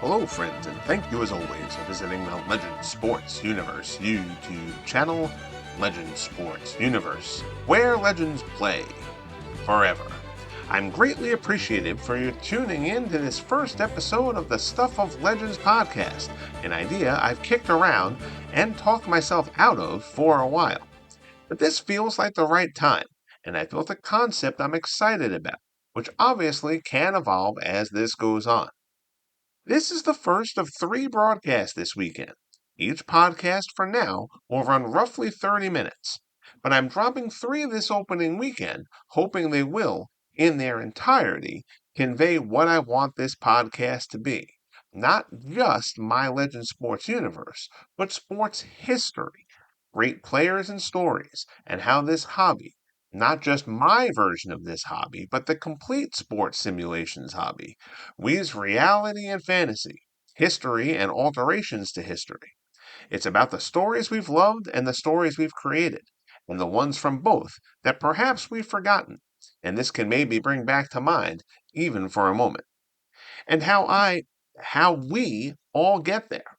Hello, friends, and thank you as always for visiting the Legend Sports Universe YouTube channel, Legend Sports Universe, where legends play forever. I'm greatly appreciative for you tuning in to this first episode of the Stuff of Legends podcast, an idea I've kicked around and talked myself out of for a while. But this feels like the right time, and I built a concept I'm excited about, which obviously can evolve as this goes on. This is the first of 3 broadcasts this weekend. Each podcast for now will run roughly 30 minutes, but I'm dropping 3 this opening weekend, hoping they will, in their entirety, convey what I want this podcast to be. Not just my Legend Sports universe, but sports history, great players and stories, and how this hobby, not just my version of this hobby, but the complete sports simulations hobby, weaves reality and fantasy, history and alterations to history. It's about the stories we've loved and the stories we've created, and the ones from both that perhaps we've forgotten, and this can maybe bring back to mind, even for a moment. And how we all get there.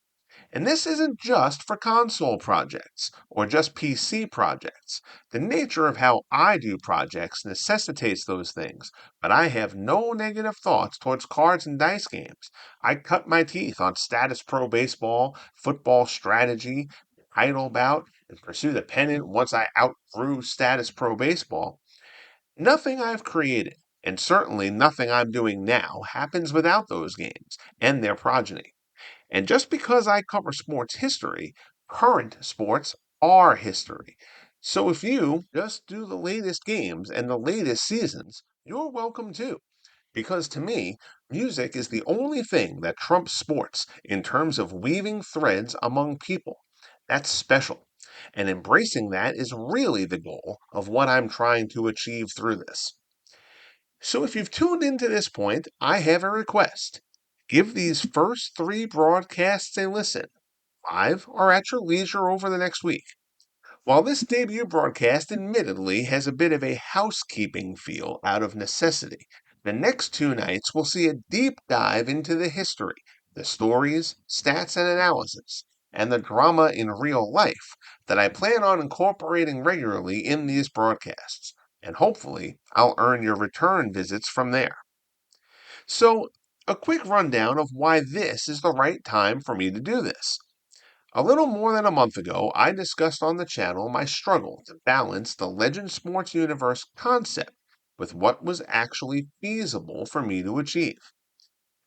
And this isn't just for console projects or just PC projects. The nature of how I do projects necessitates those things, but I have no negative thoughts towards cards and dice games. I cut my teeth on status pro baseball, football strategy, title bout, and pursue the pennant once I outgrew status pro baseball. Nothing I've created, and certainly nothing I'm doing now, happens without those games and their progeny. And just because I cover sports history, current sports are history. So if you just do the latest games and the latest seasons, you're welcome too. Because to me, music is the only thing that trumps sports in terms of weaving threads among people. That's special. And embracing that is really the goal of what I'm trying to achieve through this. So if you've tuned into this point, I have a request. Give these first 3 broadcasts a listen, live or at your leisure over the next week. While this debut broadcast admittedly has a bit of a housekeeping feel out of necessity, the next 2 nights will see a deep dive into the history, the stories, stats, and analysis, and the drama in real life that I plan on incorporating regularly in these broadcasts. And hopefully, I'll earn your return visits from there. So, a quick rundown of why this is the right time for me to do this. A little more than a month ago, I discussed on the channel my struggle to balance the Legend Sports Universe concept with what was actually feasible for me to achieve.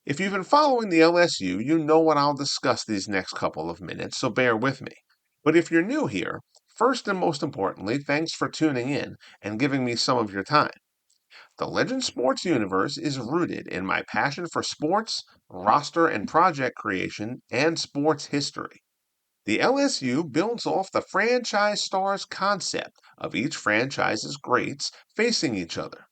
If you've been following the LSU, you know what I'll discuss these next couple of minutes, so bear with me. But if you're new here, first and most importantly, thanks for tuning in and giving me some of your time. The Legend Sports universe is rooted in my passion for sports, roster and project creation, and sports history. The LSU builds off the franchise stars concept of each franchise's greats facing each other.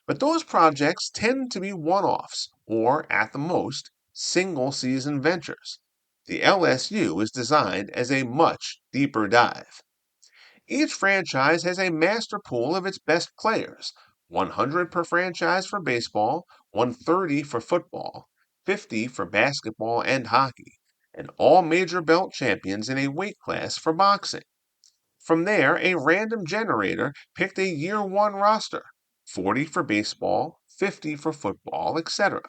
But those projects tend to be one offs, or at the most, single season ventures. The LSU is designed as a much deeper dive. Each franchise has a master pool of its best players, 100 per franchise for baseball, 130 for football, 50 for basketball and hockey, and all major belt champions in a weight class for boxing. From there, a random generator picked a year 1 roster, 40 for baseball, 50 for football, etc.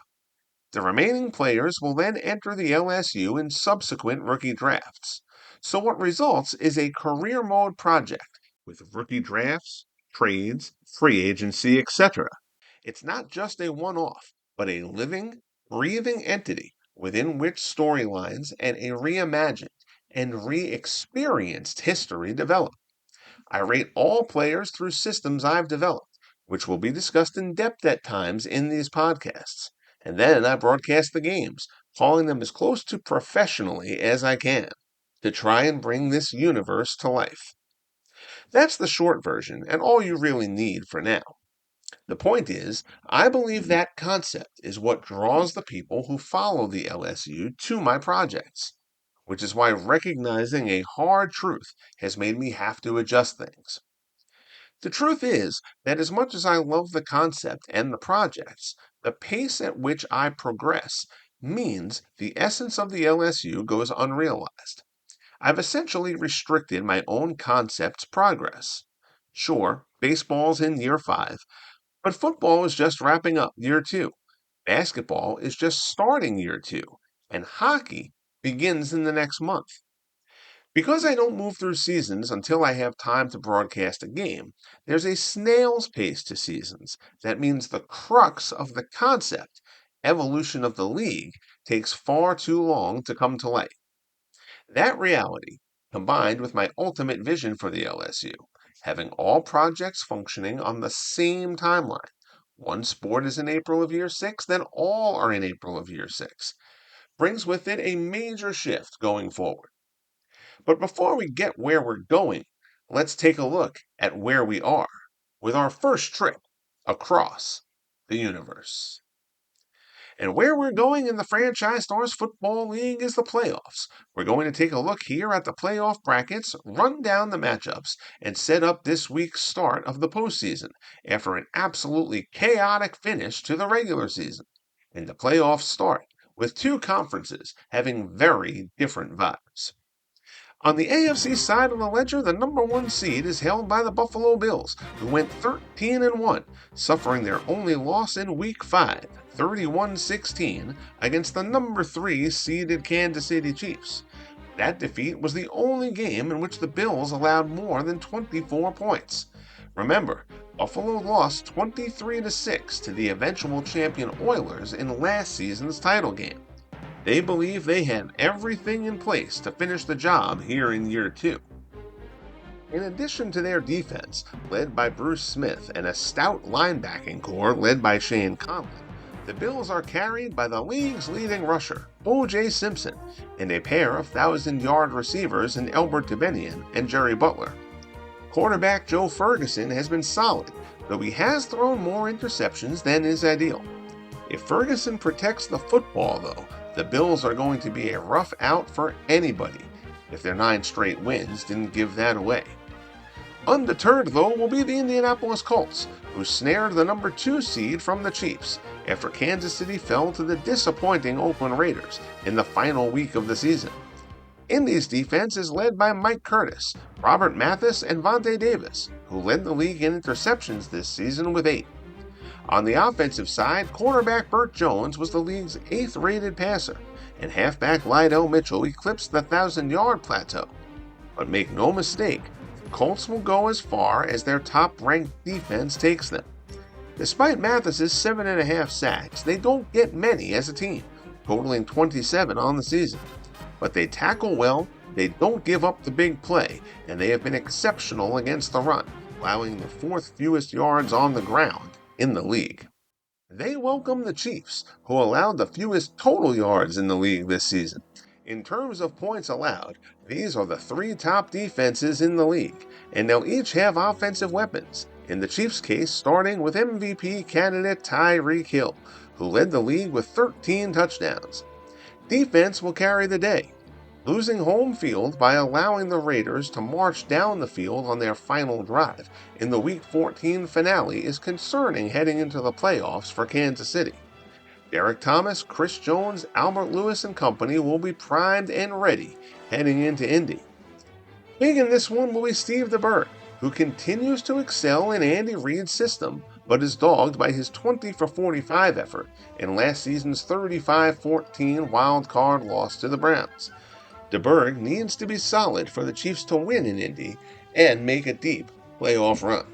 The remaining players will then enter the LSU in subsequent rookie drafts. So what results is a career mode project with rookie drafts, trades, free agency, etc. It's not just a one off, but a living, breathing entity within which storylines and a reimagined and re experienced history develop. I rate all players through systems I've developed, which will be discussed in depth at times in these podcasts. And then I broadcast the games, calling them as close to professionally as I can, to try and bring this universe to life. That's the short version, and all you really need for now. The point is, I believe that concept is what draws the people who follow the LSU to my projects, which is why recognizing a hard truth has made me have to adjust things. The truth is that as much as I love the concept and the projects, the pace at which I progress means the essence of the LSU goes unrealized. I've essentially restricted my own concept's progress. Sure, baseball's in year 5, but football is just wrapping up year 2. Basketball is just starting year 2, and hockey begins in the next month. Because I don't move through seasons until I have time to broadcast a game, there's a snail's pace to seasons. That means the crux of the concept, evolution of the league, takes far too long to come to light. That reality, combined with my ultimate vision for the LSU, having all projects functioning on the same timeline. One sport is in April of year 6, then all are in April of year 6, brings with it a major shift going forward. But before we get where we're going, let's take a look at where we are with our first trip across the universe. And where we're going in the Franchise Stars Football League is the playoffs. We're going to take a look here at the playoff brackets, run down the matchups, and set up this week's start of the postseason after an absolutely chaotic finish to the regular season. And the playoffs start with two conferences having very different vibes. On the AFC side of the ledger, the number 1 seed is held by the Buffalo Bills, who went 13-1, suffering their only loss in Week 5, 31-16, against the number 3 seeded Kansas City Chiefs. That defeat was the only game in which the Bills allowed more than 24 points. Remember, Buffalo lost 23-6 to the eventual champion Oilers in last season's title game. They believe they have everything in place to finish the job here in year 2. In addition to their defense, led by Bruce Smith, and a stout linebacking core led by Shane Conley, the Bills are carried by the league's leading rusher, O.J. Simpson, and a pair of 1,000-yard receivers in Elbert Tubenian and Jerry Butler. Quarterback Joe Ferguson has been solid, though he has thrown more interceptions than is ideal. If Ferguson protects the football, though, the Bills are going to be a rough out for anybody, if their 9 straight wins didn't give that away. Undeterred, though, will be the Indianapolis Colts, who snared the number 2 seed from the Chiefs after Kansas City fell to the disappointing Oakland Raiders in the final week of the season. Indy's defense is led by Mike Curtis, Robert Mathis, and Vontae Davis, who led the league in interceptions this season with 8. On the offensive side, quarterback Burt Jones was the league's 8th-rated passer, and halfback Lydell Mitchell eclipsed the 1,000-yard plateau. But make no mistake, the Colts will go as far as their top-ranked defense takes them. Despite Mathis's 7.5 sacks, they don't get many as a team, totaling 27 on the season. But they tackle well, they don't give up the big play, and they have been exceptional against the run, allowing the 4th fewest yards on the ground in the league. They welcome the Chiefs, who allowed the fewest total yards in the league this season. In terms of points allowed, these are the 3 top defenses in the league, and they'll each have offensive weapons, in the Chiefs' case starting with MVP candidate Tyreek Hill, who led the league with 13 touchdowns. Defense will carry the day, losing home field by allowing the Raiders to march down the field on their final drive in the Week 14 finale is concerning heading into the playoffs for Kansas City. Derek Thomas, Chris Jones, Albert Lewis, and company will be primed and ready heading into Indy. Big in this one will be Steve DeBerg, who continues to excel in Andy Reid's system, but is dogged by his 20-for-45 effort in last season's 35-14 wild card loss to the Browns. DeBerg needs to be solid for the Chiefs to win in Indy and make a deep playoff run.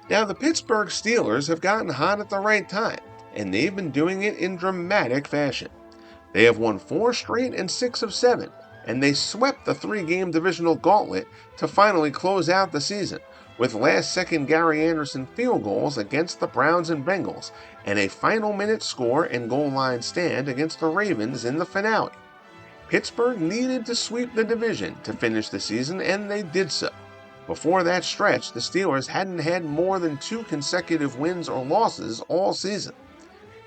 Now, the Pittsburgh Steelers have gotten hot at the right time, and they've been doing it in dramatic fashion. They have won 4 straight and 6 of 7, and they swept the 3-game divisional gauntlet to finally close out the season, with last-second Gary Anderson field goals against the Browns and Bengals, and a final-minute score and goal line stand against the Ravens in the finale. Pittsburgh needed to sweep the division to finish the season, and they did so. Before that stretch, the Steelers hadn't had more than 2 consecutive wins or losses all season.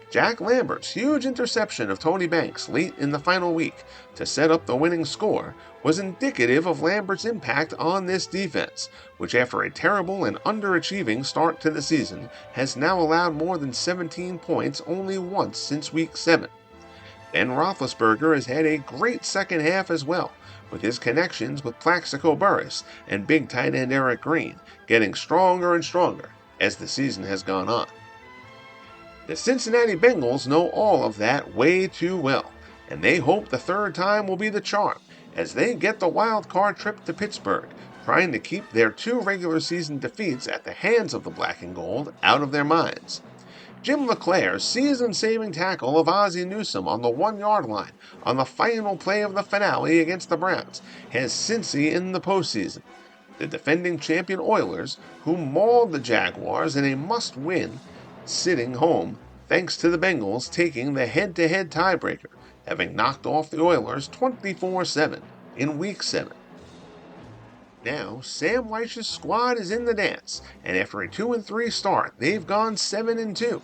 Jack Lambert's huge interception of Tony Banks late in the final week to set up the winning score was indicative of Lambert's impact on this defense, which after a terrible and underachieving start to the season has now allowed more than 17 points only once since Week 7. Ben Roethlisberger has had a great second half as well, with his connections with Plaxico Burress and big tight end Eric Green getting stronger and stronger as the season has gone on. The Cincinnati Bengals know all of that way too well, and they hope the third time will be the charm as they get the wild card trip to Pittsburgh, trying to keep their 2 regular season defeats at the hands of the Black and Gold out of their minds. Jim LeClaire's season-saving tackle of Ozzie Newsome on the 1-yard line on the final play of the finale against the Browns has Cincy in the postseason. The defending champion Oilers, who mauled the Jaguars in a must-win, sitting home thanks to the Bengals taking the head-to-head tiebreaker, having knocked off the Oilers 24-7 in Week 7. Now, Sam Wyche's squad is in the dance, and after a 2-3 start, they've gone 7-2.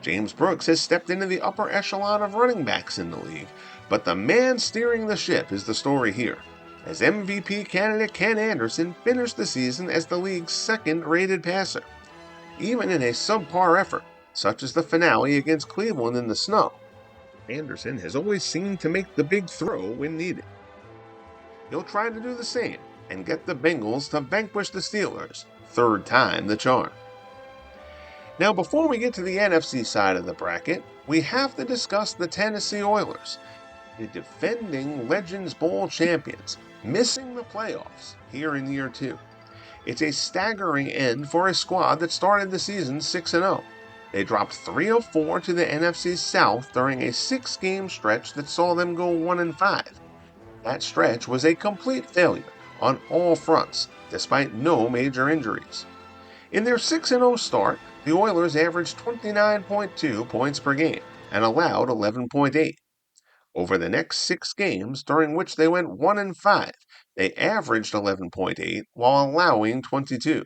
James Brooks has stepped into the upper echelon of running backs in the league, but the man steering the ship is the story here, as MVP candidate Ken Anderson finished the season as the league's second-rated passer. Even in a subpar effort, such as the finale against Cleveland in the snow, Anderson has always seemed to make the big throw when needed. He'll try to do the same and get the Bengals to vanquish the Steelers, third time the charm. Now, before we get to the NFC side of the bracket, we have to discuss the Tennessee Oilers, the defending Legends Bowl champions, missing the playoffs here in year 2. It's a staggering end for a squad that started the season 6-0. They dropped 3 of 4 to the NFC South during a 6-game stretch that saw them go 1-5. That stretch was a complete failure on all fronts, despite no major injuries. In their 6-0 start, the Oilers averaged 29.2 points per game and allowed 11.8. Over the next 6 games, during which they went 1-5, they averaged 11.8 while allowing 22.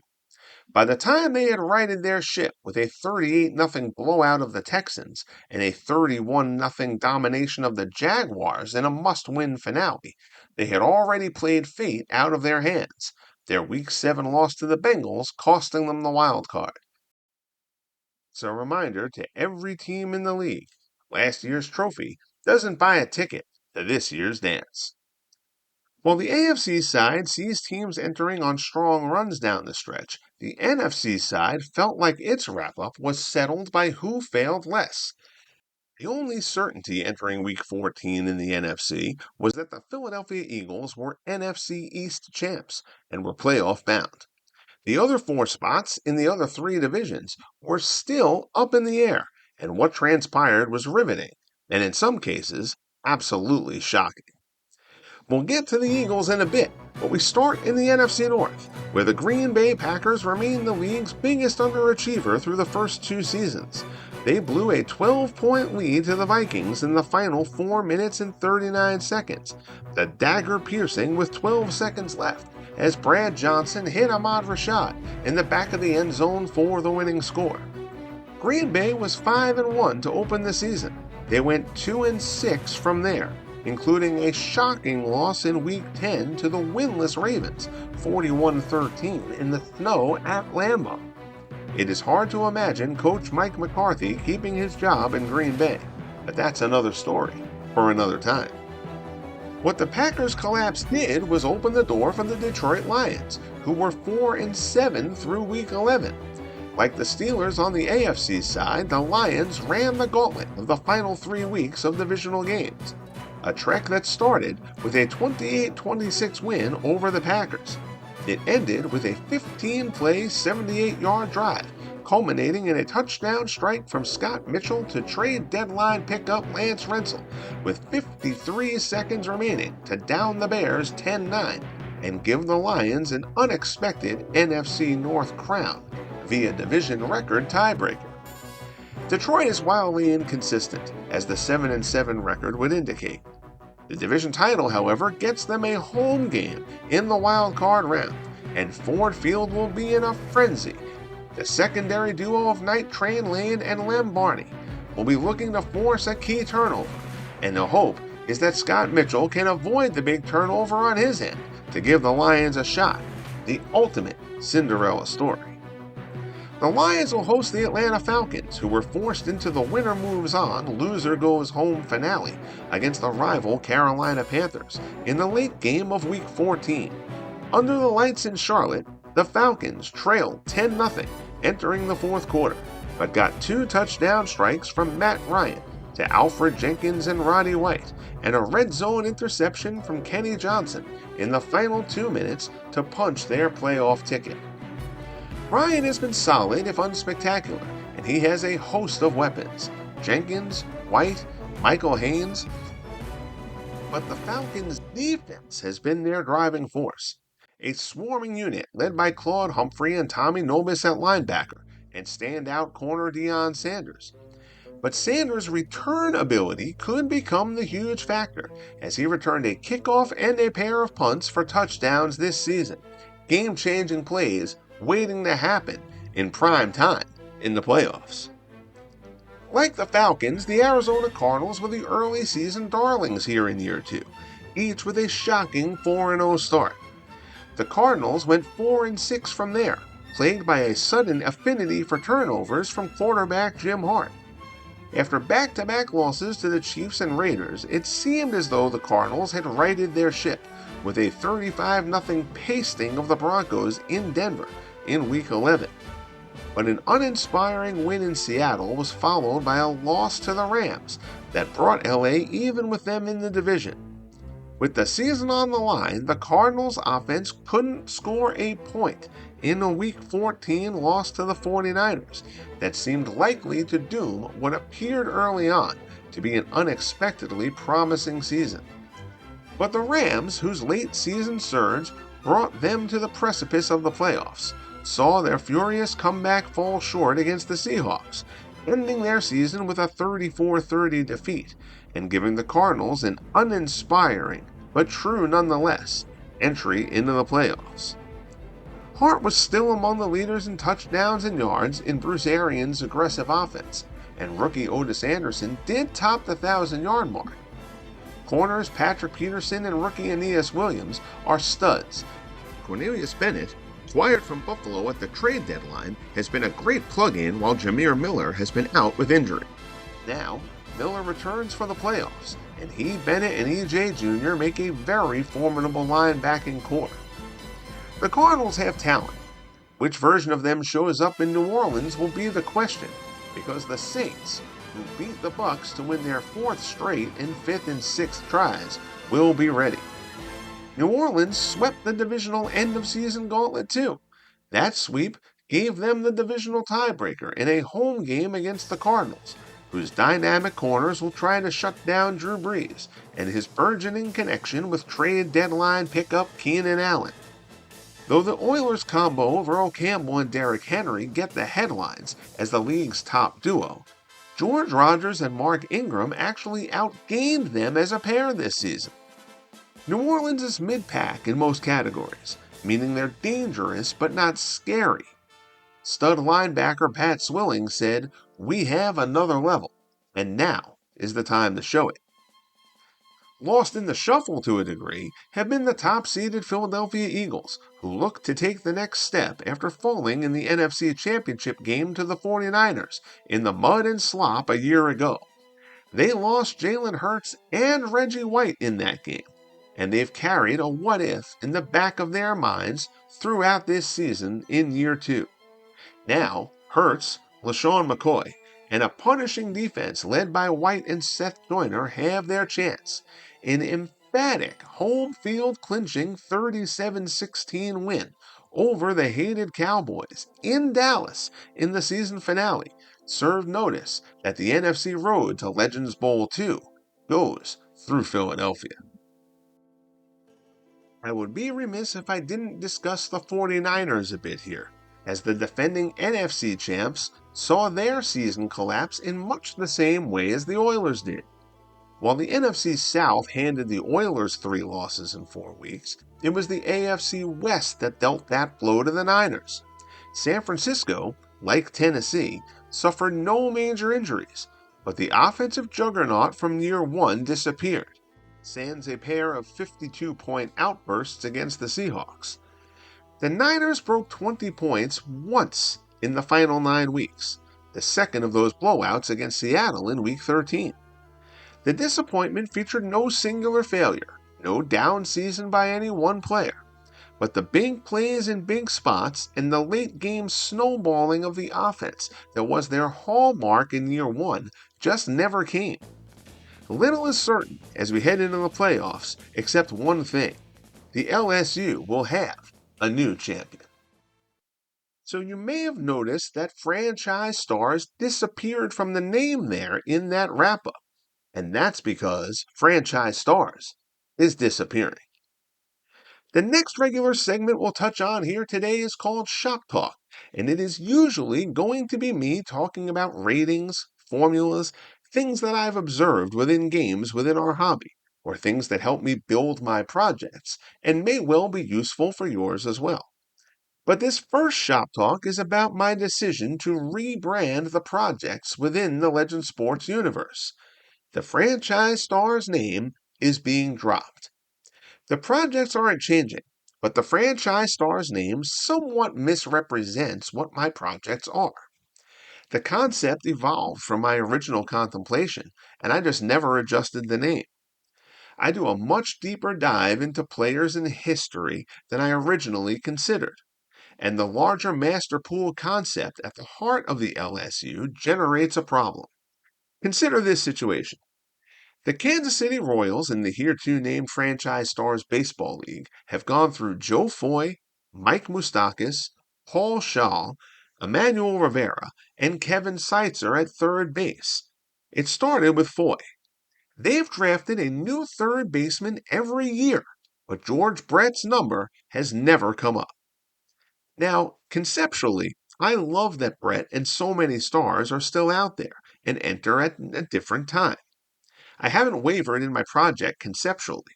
By the time they had righted their ship with a 38-0 blowout of the Texans and a 31-0 domination of the Jaguars in a must-win finale, they had already played fate out of their hands, their Week 7 loss to the Bengals costing them the wild card. It's a reminder to every team in the league, last year's trophy doesn't buy a ticket to this year's dance. While the AFC side sees teams entering on strong runs down the stretch, the NFC side felt like its wrap-up was settled by who failed less. The only certainty entering Week 14 in the NFC was that the Philadelphia Eagles were NFC East champs and were playoff bound. The other 4 spots in the other 3 divisions were still up in the air, and what transpired was riveting, and in some cases, absolutely shocking. We'll get to the Eagles in a bit, but we start in the NFC North, where the Green Bay Packers remain the league's biggest underachiever through the first 2 seasons. They blew a 12-point lead to the Vikings in the final 4 minutes and 39 seconds, the dagger piercing with 12 seconds left, as Brad Johnson hit Ahmad Rashad in the back of the end zone for the winning score. Green Bay was 5-1 to open the season. They went 2-6 from there, including a shocking loss in Week 10 to the winless Ravens, 41-13 in the snow at Lambeau. It is hard to imagine Coach Mike McCarthy keeping his job in Green Bay, but that's another story for another time. What the Packers' collapse did was open the door for the Detroit Lions, who were 4-7 through Week 11. Like the Steelers on the AFC side, the Lions ran the gauntlet of the final 3 weeks of divisional games, a trek that started with a 28-26 win over the Packers. It ended with a 15-play, 78-yard drive, culminating in a touchdown strike from Scott Mitchell to trade deadline pickup Lance Rentzel, with 53 seconds remaining to down the Bears 10-9 and give the Lions an unexpected NFC North crown via division record tiebreaker. Detroit is wildly inconsistent, as the 7-7 record would indicate. The division title, however, gets them a home game in the wild card round, and Ford Field will be in a frenzy. The secondary duo of Night Train Lane and Lem Barney will be looking to force a key turnover, and the hope is that Scott Mitchell can avoid the big turnover on his end to give the Lions a shot, the ultimate Cinderella story. The Lions will host the Atlanta Falcons, who were forced into the winner moves on, loser goes home finale against the rival Carolina Panthers in the late game of Week 14. Under the lights in Charlotte, the Falcons trailed 10-0 entering the fourth quarter, but got 2 touchdown strikes from Matt Ryan to Alfred Jenkins and Roddy White, and a red zone interception from Kenny Johnson in the final 2 minutes to punch their playoff ticket. Ryan has been solid if unspectacular, and he has a host of weapons: Jenkins, White, Michael Haynes. But the Falcons' defense has been their driving force. A swarming unit led by Claude Humphrey and Tommy Nobis at linebacker, and standout corner Deion Sanders. But Sanders' return ability could become the huge factor, as he returned a kickoff and a pair of punts for touchdowns this season. Game-changing plays waiting to happen in prime time in the playoffs. Like the Falcons, the Arizona Cardinals were the early season darlings here in year 2, each with a shocking 4-0 start. The Cardinals went 4-6 from there, plagued by a sudden affinity for turnovers from quarterback Jim Hart. After back-to-back losses to the Chiefs and Raiders, it seemed as though the Cardinals had righted their ship with a 35-0 pasting of the Broncos in Denver in Week 11. But an uninspiring win in Seattle was followed by a loss to the Rams that brought LA even with them in the division. With the season on the line, the Cardinals' offense couldn't score a point in a Week 14 loss to the 49ers that seemed likely to doom what appeared early on to be an unexpectedly promising season. But the Rams, whose late season surge brought them to the precipice of the playoffs, saw their furious comeback fall short against the Seahawks, ending their season with a 34-30 defeat and giving the Cardinals an uninspiring, but true nonetheless, entry into the playoffs. Hart was still among the leaders in touchdowns and yards in Bruce Arians' aggressive offense, and rookie Otis Anderson did top the 1,000-yard mark. Corners Patrick Peterson and rookie Aeneas Williams are studs. Cornelius Bennett, acquired from Buffalo at the trade deadline, has been a great plug-in while Jameer Miller has been out with injury. Now, Miller returns for the playoffs, and he, Bennett, and E.J. Jr. make a very formidable linebacking core. The Cardinals have talent. Which version of them shows up in New Orleans will be the question, because the Saints, who beat the Bucs to win their 4th straight and 5th and 6th tries, will be ready. New Orleans swept the divisional end-of-season gauntlet too. That sweep gave them the divisional tiebreaker in a home game against the Cardinals, whose dynamic corners will try to shut down Drew Brees and his burgeoning connection with trade deadline pickup Keenan Allen. Though the Oilers combo of Earl Campbell and Derrick Henry get the headlines as the league's top duo, George Rogers and Mark Ingram actually outgained them as a pair this season. New Orleans is mid-pack in most categories, meaning they're dangerous but not scary. Stud linebacker Pat Swilling said, "We have another level, and now is the time to show it." Lost in the shuffle to a degree have been the top-seeded Philadelphia Eagles, who look to take the next step after falling in the NFC Championship game to the 49ers in the mud and slop a year ago. They lost Jalen Hurts and Reggie White in that game, and they've carried a what-if in the back of their minds throughout this season in year 2. Now, Hurts, LaShawn McCoy, and a punishing defense led by White and Seth Joyner have their chance. An emphatic home field clinching 37-16 win over the hated Cowboys in Dallas in the season finale served notice that the NFC road to Legends Bowl 2 goes through Philadelphia. I would be remiss if I didn't discuss the 49ers a bit here, as the defending NFC champs saw their season collapse in much the same way as the Oilers did. While the NFC South handed the Oilers 3 losses in 4 weeks, it was the AFC West that dealt that blow to the Niners. San Francisco, like Tennessee, suffered no major injuries, but the offensive juggernaut from year 1 disappeared, sans a pair of 52-point outbursts against the Seahawks. The Niners broke 20 points once in the final 9 weeks, the second of those blowouts against Seattle in Week 13. The disappointment featured no singular failure, no down season by any one player, but the big plays in big spots and the late game snowballing of the offense that was their hallmark in year one just never came. Little is certain as we head into the playoffs, except one thing: the LSU will have a new champion. So you may have noticed that franchise stars disappeared from the name there in that wrap up, and that's because franchise stars is disappearing. The next regular segment we'll touch on here today is called Shop Talk, and it is usually going to be me talking about ratings, formulas, things that I've observed within games within our hobby, or things that help me build my projects and may well be useful for yours as well. But this first Shop Talk is about my decision to rebrand the projects within the Legend Sports universe. The franchise star's name is being dropped. The projects aren't changing, but the franchise star's name somewhat misrepresents what my projects are. The concept evolved from my original contemplation, and I just never adjusted the name. I do a much deeper dive into players and history than I originally considered, and the larger master pool concept at the heart of the LSU generates a problem. Consider this situation. The Kansas City Royals in the hereto named Franchise Stars Baseball League have gone through Joe Foy, Mike Moustakas, Paul Shaw, Emmanuel Rivera, and Kevin Seitzer at third base. It started with Foy. They've drafted a new third baseman every year, but George Brett's number has never come up. Now, conceptually, I love that Brett and so many stars are still out there and enter at a different time. I haven't wavered in my project conceptually,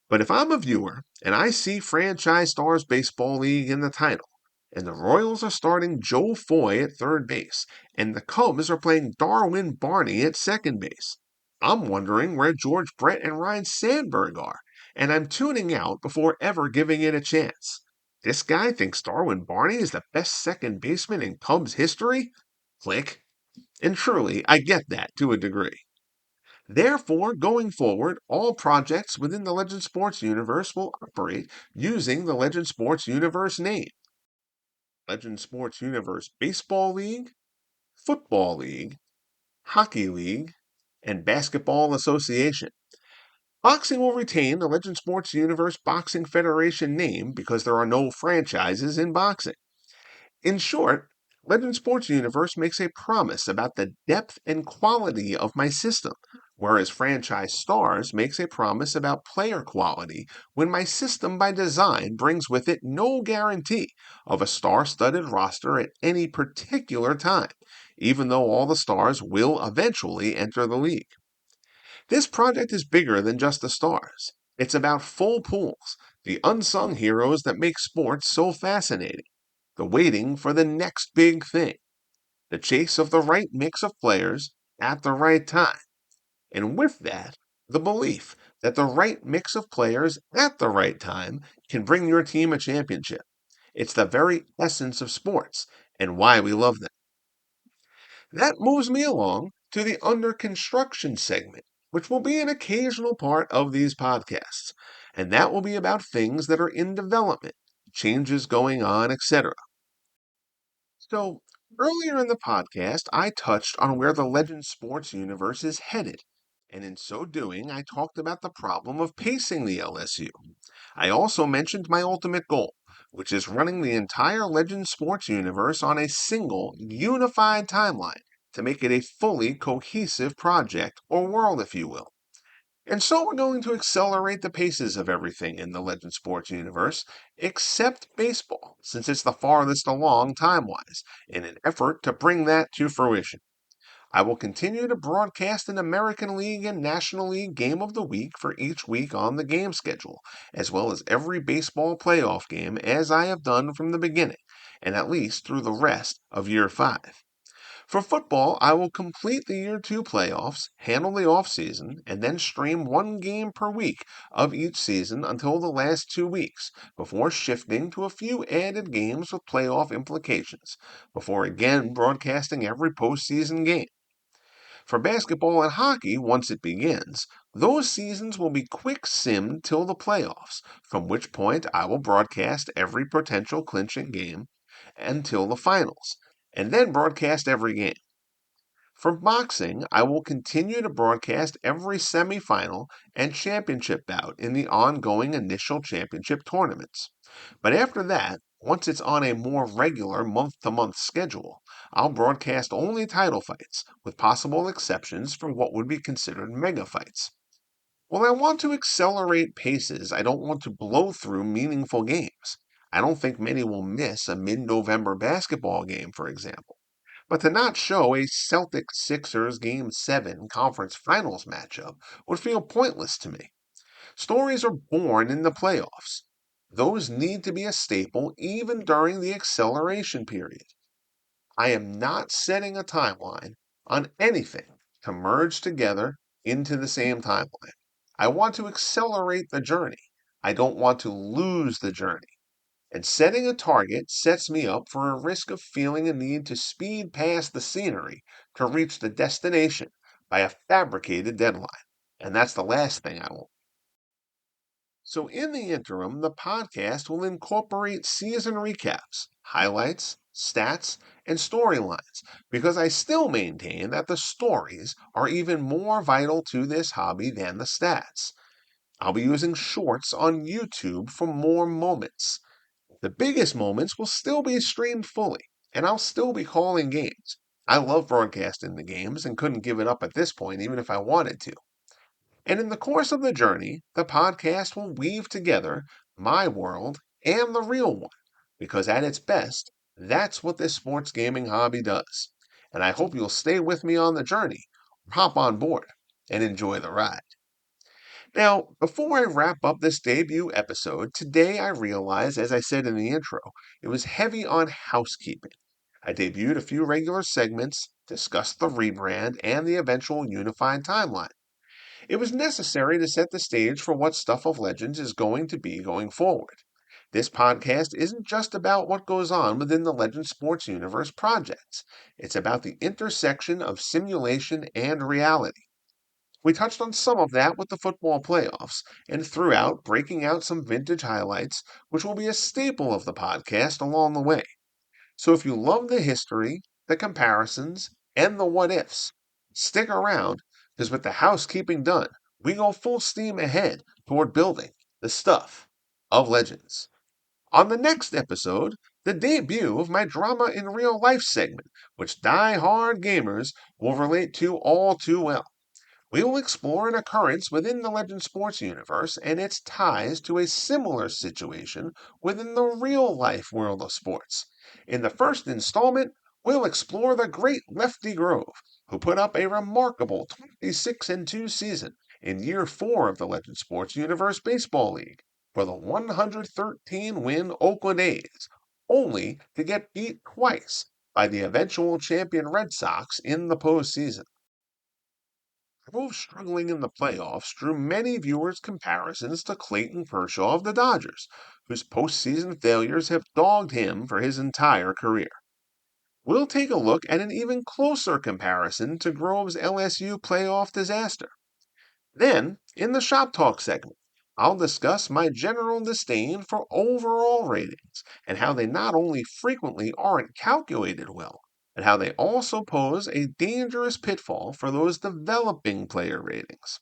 but if I'm a viewer and I see Franchise Stars Baseball League in the title, and the Royals are starting Joe Foy at third base, and the Cubs are playing Darwin Barney at second base, I'm wondering where George Brett and Ryan Sandberg are, and I'm tuning out before ever giving it a chance. This guy thinks Darwin Barney is the best second baseman in Cubs history? Click. And truly, I get that to a degree. Therefore, going forward, all projects within the Legend Sports universe will operate using the Legend Sports universe name: Legend Sports Universe Baseball League, Football League, Hockey League, and Basketball Association. Boxing will retain the Legend Sports Universe Boxing Federation name because there are no franchises in boxing. In short, Legend Sports Universe makes a promise about the depth and quality of my system, whereas Franchise Stars makes a promise about player quality when my system by design brings with it no guarantee of a star-studded roster at any particular time, even though all the stars will eventually enter the league. This project is bigger than just the stars. It's about full pools, the unsung heroes that make sports so fascinating, the waiting for the next big thing, the chase of the right mix of players at the right time, and with that, the belief that the right mix of players at the right time can bring your team a championship. It's the very essence of sports and why we love them. That moves me along to the under construction segment, which will be an occasional part of these podcasts, and that will be about things that are in development, changes going on, etc. So, earlier in the podcast, I touched on where the Legend Sports universe is headed, and in so doing, I talked about the problem of pacing the LSU. I also mentioned my ultimate goal, which is running the entire Legend Sports universe on a single, unified timeline to make it a fully cohesive project, or world, if you will. And so we're going to accelerate the paces of everything in the Legend Sports universe, except baseball, since it's the farthest along time wise, in an effort to bring that to fruition. I will continue to broadcast an American League and National League game of the week for each week on the game schedule, as well as every baseball playoff game as I have done from the beginning, and at least through the rest of year 5. For football, I will complete the Year 2 playoffs, handle the offseason, and then stream one game per week of each season until the last 2 weeks, before shifting to a few added games with playoff implications, before again broadcasting every postseason game. For basketball and hockey, once it begins, those seasons will be quick simmed till the playoffs, from which point I will broadcast every potential clinching game until the finals, and then broadcast every game. For boxing, I will continue to broadcast every semifinal and championship bout in the ongoing initial championship tournaments. But after that, once it's on a more regular month to month schedule, I'll broadcast only title fights, with possible exceptions for what would be considered mega fights. While I want to accelerate paces, I don't want to blow through meaningful games. I don't think many will miss a mid November basketball game, for example. But to not show a Celtics Sixers Game 7 conference finals matchup would feel pointless to me. Stories are born in the playoffs. Those need to be a staple even during the acceleration period. I am not setting a timeline on anything to merge together into the same timeline. I want to accelerate the journey. I don't want to lose the journey. And setting a target sets me up for a risk of feeling a need to speed past the scenery to reach the destination by a fabricated deadline. And that's the last thing I want. So, in the interim, the podcast will incorporate season recaps, highlights, stats, and storylines because I still maintain that the stories are even more vital to this hobby than the stats. I'll be using shorts on YouTube for more moments. The biggest moments will still be streamed fully, and I'll still be calling games. I love broadcasting the games and couldn't give it up at this point, even if I wanted to. And in the course of the journey, the podcast will weave together my world and the real one, because at its best, that's what this sports gaming hobby does. And I hope you'll stay with me on the journey, hop on board, and enjoy the ride. Now, before I wrap up this debut episode, today I realized, as I said in the intro, it was heavy on housekeeping. I debuted a few regular segments, discussed the rebrand, and the eventual unified timeline. It was necessary to set the stage for what Stuff of Legends is going to be going forward. This podcast isn't just about what goes on within the Legend Sports Universe projects. It's about the intersection of simulation and reality. We touched on some of that with the football playoffs, and throughout breaking out some vintage highlights, which will be a staple of the podcast along the way. So if you love the history, the comparisons, and the what ifs, stick around, because with the housekeeping done, we go full steam ahead toward building the stuff of legends. On the next episode, the debut of my Drama in Real Life segment, which die-hard gamers will relate to all too well. We will explore an occurrence within the Legend Sports universe and its ties to a similar situation within the real life world of sports. In the first installment, we'll explore the great Lefty Grove, who put up a remarkable 26-2 season in year 4 of the Legend Sports Universe Baseball League for the 113-win Oakland A's, only to get beat twice by the eventual champion Red Sox in the postseason. Grove struggling in the playoffs drew many viewers' comparisons to Clayton Kershaw of the Dodgers, whose postseason failures have dogged him for his entire career. We'll take a look at an even closer comparison to Grove's LSU playoff disaster. Then, in the Shop Talk segment, I'll discuss my general disdain for overall ratings and how they not only frequently aren't calculated well, but how they also pose a dangerous pitfall for those developing player ratings.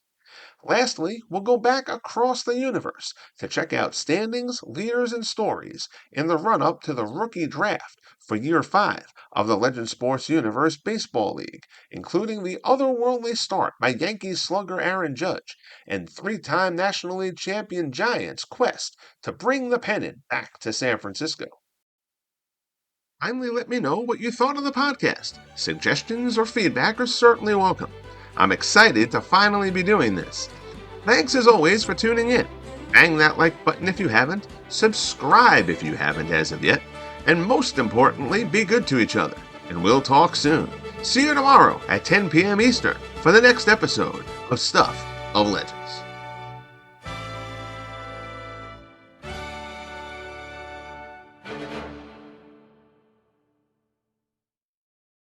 Lastly, we'll go back across the universe to check out standings, leaders, and stories in the run up to the rookie draft for year 5 of the Legend Sports Universe Baseball League, including the otherworldly start by Yankees slugger Aaron Judge and 3-time National League champion Giants' quest to bring the pennant back to San Francisco. Kindly let me know what you thought of the podcast. Suggestions or feedback are certainly welcome. I'm excited to finally be doing this. Thanks as always for tuning in. Bang that like button if you haven't, subscribe if you haven't as of yet, and most importantly, be good to each other. And we'll talk soon. See you tomorrow at 10 p.m. Eastern for the next episode of Stuff of Legends.